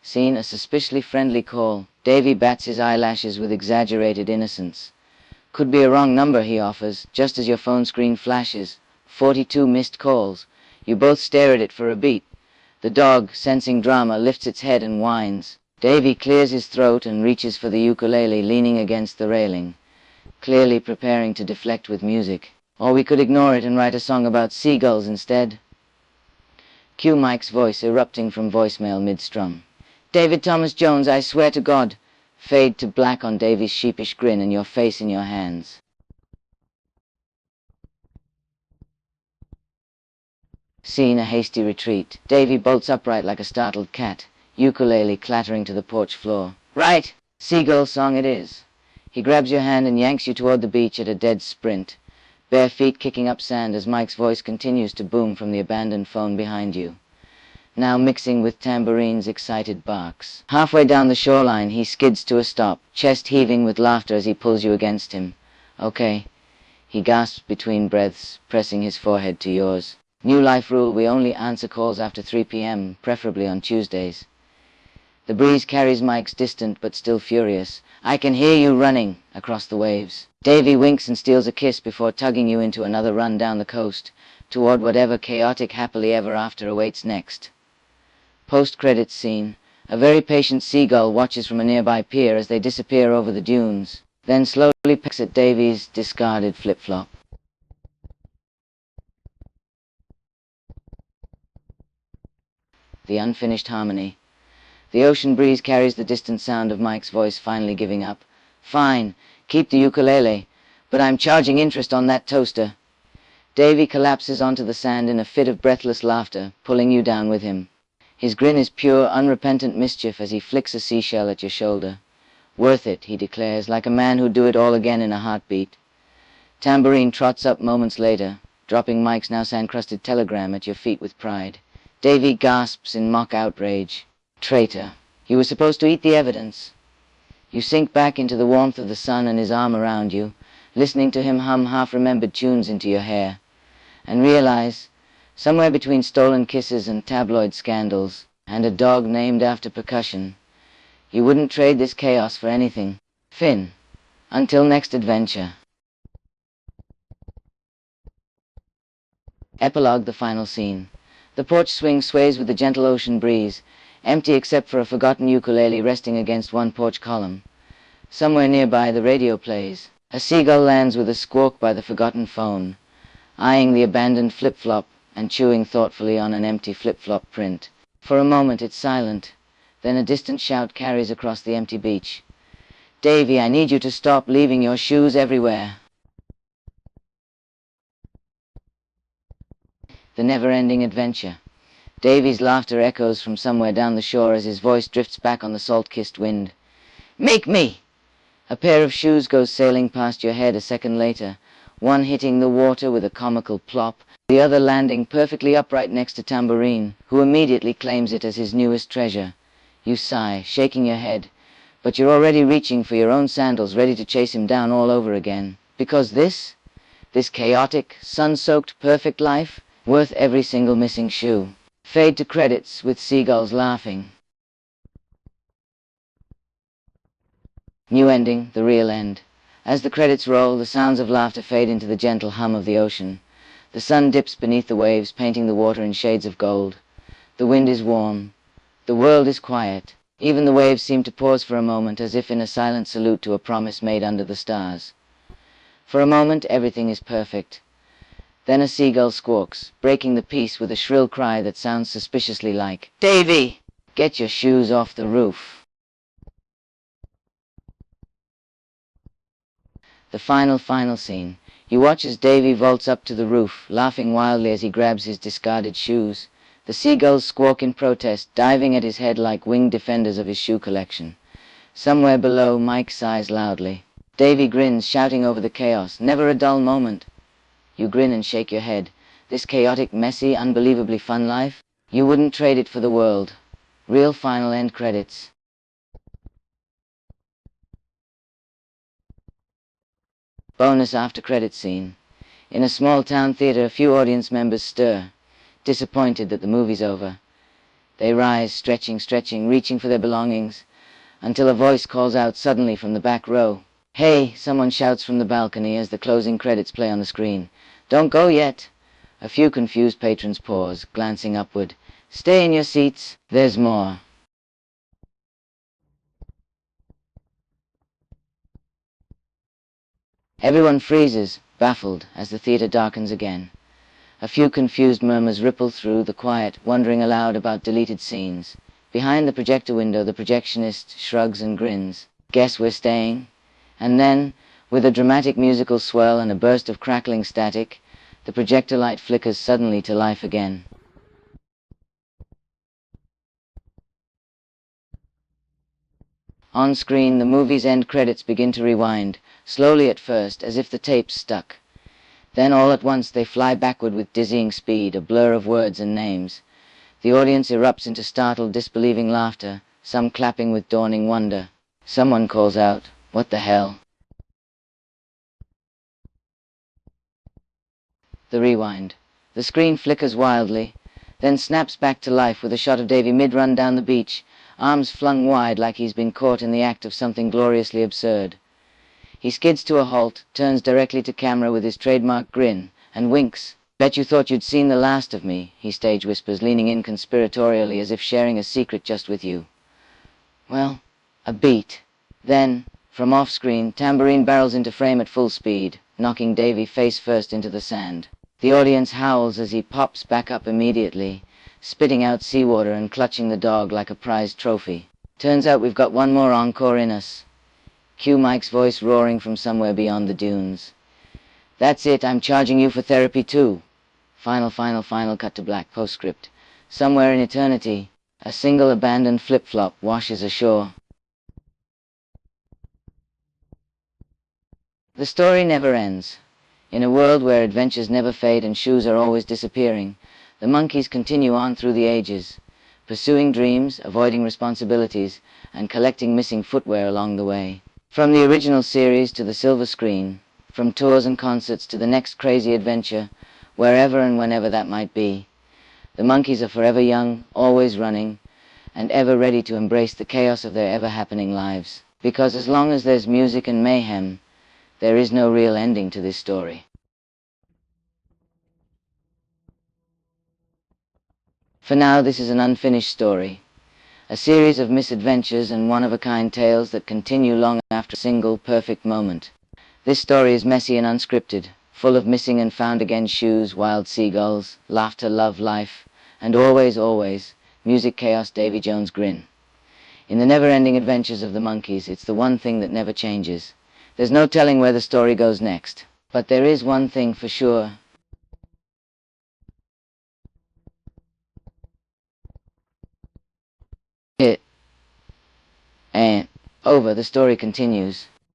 Scene: a suspiciously friendly call. Davy bats his eyelashes with exaggerated innocence. Could be a wrong number, he offers, just as your phone screen flashes. 42 missed calls. You both stare at it for a beat. The dog, sensing drama, lifts its head and whines. Davy clears his throat and reaches for the ukulele, leaning against the railing, clearly preparing to deflect with music. Or we could ignore it and write a song about seagulls instead. Cue Mike's voice erupting from voicemail mid-strum. David Thomas Jones, I swear to God. Fade to black on Davy's sheepish grin and your face in your hands. Scene: a hasty retreat. Davy bolts upright like a startled cat, ukulele clattering to the porch floor. Right! Seagull song it is. He grabs your hand and yanks you toward the beach at a dead sprint, bare feet kicking up sand as Mike's voice continues to boom from the abandoned phone behind you, now mixing with Tambourine's excited barks. Halfway down the shoreline, he skids to a stop, chest heaving with laughter as he pulls you against him. Okay, he gasps between breaths, pressing his forehead to yours. New life rule: we only answer calls after 3 p.m., preferably on Tuesdays. The breeze carries Mike's distant but still furious, I can hear you running, across the waves. Davy winks and steals a kiss before tugging you into another run down the coast, toward whatever chaotic happily ever after awaits next. Post-credits scene. A very patient seagull watches from a nearby pier as they disappear over the dunes, then slowly pecks at Davy's discarded flip-flop. The unfinished harmony. The ocean breeze carries the distant sound of Mike's voice finally giving up. Fine, keep the ukulele, but I'm charging interest on that toaster. Davy collapses onto the sand in a fit of breathless laughter, pulling you down with him. His grin is pure, unrepentant mischief as he flicks a seashell at your shoulder. Worth it, he declares, like a man who'd do it all again in a heartbeat. Tambourine trots up moments later, dropping Mike's now sand-crusted telegram at your feet with pride. Davy gasps in mock outrage. Traitor. You were supposed to eat the evidence. You sink back into the warmth of the sun and his arm around you, listening to him hum half-remembered tunes into your hair, and realize, somewhere between stolen kisses and tabloid scandals, and a dog named after percussion, you wouldn't trade this chaos for anything. Finn. Until next adventure. Epilogue: the final scene. The porch swing sways with the gentle ocean breeze, empty except for a forgotten ukulele resting against one porch column. Somewhere nearby, the radio plays. A seagull lands with a squawk by the forgotten phone, eyeing the abandoned flip-flop and chewing thoughtfully on an empty flip-flop print. For a moment it's silent, then a distant shout carries across the empty beach. Davy, I need you to stop leaving your shoes everywhere. The never-ending adventure. Davy's laughter echoes from somewhere down the shore as his voice drifts back on the salt-kissed wind. Make me! A pair of shoes goes sailing past your head a second later, one hitting the water with a comical plop, the other landing perfectly upright next to Tambourine, who immediately claims it as his newest treasure. You sigh, shaking your head, but you're already reaching for your own sandals, ready to chase him down all over again. Because this chaotic, sun-soaked, perfect life, worth every single missing shoe. Fade to credits with seagulls laughing. New ending, the real end. As the credits roll, the sounds of laughter fade into the gentle hum of the ocean. The sun dips beneath the waves, painting the water in shades of gold. The wind is warm. The world is quiet. Even the waves seem to pause for a moment, as if in a silent salute to a promise made under the stars. For a moment, everything is perfect. Then a seagull squawks, breaking the peace with a shrill cry that sounds suspiciously like, Davy! Get your shoes off the roof. The final scene. You watch as Davy vaults up to the roof, laughing wildly as he grabs his discarded shoes. The seagulls squawk in protest, diving at his head like winged defenders of his shoe collection. Somewhere below, Mike sighs loudly. Davy grins, shouting over the chaos. Never a dull moment. You grin and shake your head. This chaotic, messy, unbelievably fun life? You wouldn't trade it for the world. Real final end credits. Bonus after credits scene. In a small town theater, a few audience members stir, disappointed that the movie's over. They rise, stretching, reaching for their belongings, until a voice calls out suddenly from the back row. "Hey!" someone shouts from the balcony as the closing credits play on the screen. "Don't go yet!" A few confused patrons pause, glancing upward. "Stay in your seats, there's more." Everyone freezes, baffled, as the theatre darkens again. A few confused murmurs ripple through the quiet, wondering aloud about deleted scenes. Behind the projector window, the projectionist shrugs and grins. "Guess we're staying?" And then, with a dramatic musical swell and a burst of crackling static, the projector light flickers suddenly to life again. On screen, the movie's end credits begin to rewind, slowly at first, as if the tape's stuck. Then all at once they fly backward with dizzying speed, a blur of words and names. The audience erupts into startled, disbelieving laughter, some clapping with dawning wonder. Someone calls out, "What the hell?" The rewind. The screen flickers wildly, then snaps back to life with a shot of Davy mid-run down the beach, arms flung wide like he's been caught in the act of something gloriously absurd. He skids to a halt, turns directly to camera with his trademark grin, and winks. "Bet you thought you'd seen the last of me," he stage whispers, leaning in conspiratorially as if sharing a secret just with you. Well, a beat. Then, from off-screen, tambourine barrels into frame at full speed, knocking Davy face first into the sand. The audience howls as he pops back up immediately, spitting out seawater and clutching the dog like a prized trophy. "Turns out we've got one more encore in us." Cue Mike's voice roaring from somewhere beyond the dunes. "That's it, I'm charging you for therapy too." Final, cut to black postscript. Somewhere in eternity, a single abandoned flip-flop washes ashore. The story never ends. In a world where adventures never fade and shoes are always disappearing, the monkeys continue on through the ages, pursuing dreams, avoiding responsibilities, and collecting missing footwear along the way. From the original series to the silver screen, from tours and concerts to the next crazy adventure, wherever and whenever that might be, the monkeys are forever young, always running, and ever ready to embrace the chaos of their ever-happening lives. Because as long as there's music and mayhem, there is no real ending to this story. For now, this is an unfinished story, a series of misadventures and one-of-a-kind tales that continue long after a single perfect moment. This story is messy and unscripted, full of missing and found-again shoes, wild seagulls, laughter, love, life, and always, music, chaos, Davy Jones' grin. In the never-ending adventures of the monkeys, it's the one thing that never changes. There's no telling where the story goes next. But there is one thing for sure. It ain't over. The story continues.